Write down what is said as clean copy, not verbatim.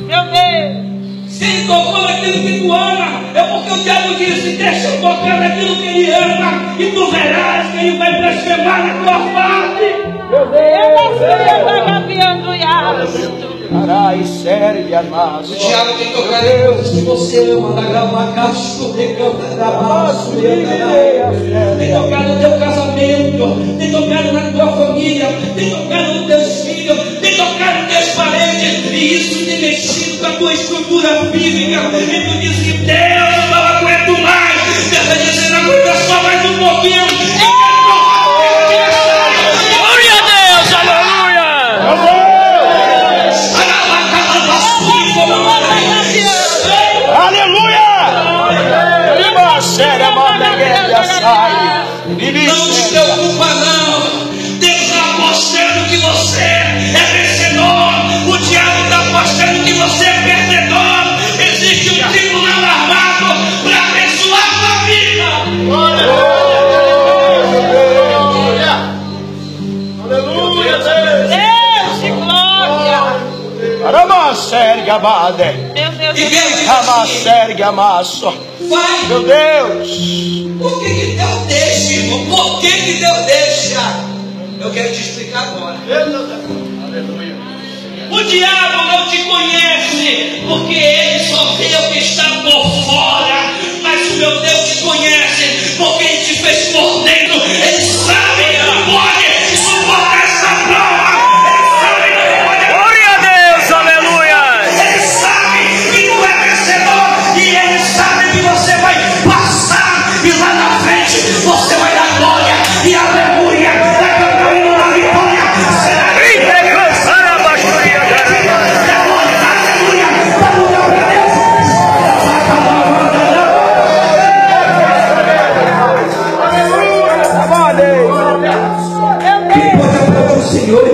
Meu Deus. Se ele tocou naquilo que tu ama, é porque o diabo disse: deixa eu tocar naquilo que ele ama, e tu verás que ele vai blasfemar na tua parte. Meu Deus. Carai, sério, amados. O diabo tem tocado em coisas que você ama, tem tocado no teu casamento, tem tocado na tua família, tem tocado nos teus filhos, tem tocado nos teus parentes, e isso tem mexido com a tua estrutura física. E tu diz que Deus, eu não aguento mais. Deus está dizendo: aguenta só mais um pouquinho. Glória a Deus, aleluia. Aleluia! Não se preocupa não. Deus está apostando que você é vencedor. O diabo está apostando que você é perdedor. Existe um tribunal armado para abençoar a tua vida. Aleluia! Deus de glória. Meu Meu Deus. Vai. Deus! Por que Deus deixa, irmão? Por que Deus deixa? Eu quero te explicar agora. Aleluia! O diabo não te conhece, porque ele só vê o que está por fora. Mas o meu Deus te conhece, porque ele te fez por dentro. Ele sabe que tu pode suportar essa prova. Ele sabe que tu pode. Glória a Deus, aleluia. Ele sabe que tu é vencedor. E ele sabe que você vai passar. E lá na frente você vai dar glória e aleluia. Está cantando na vitória. Será que Senhor,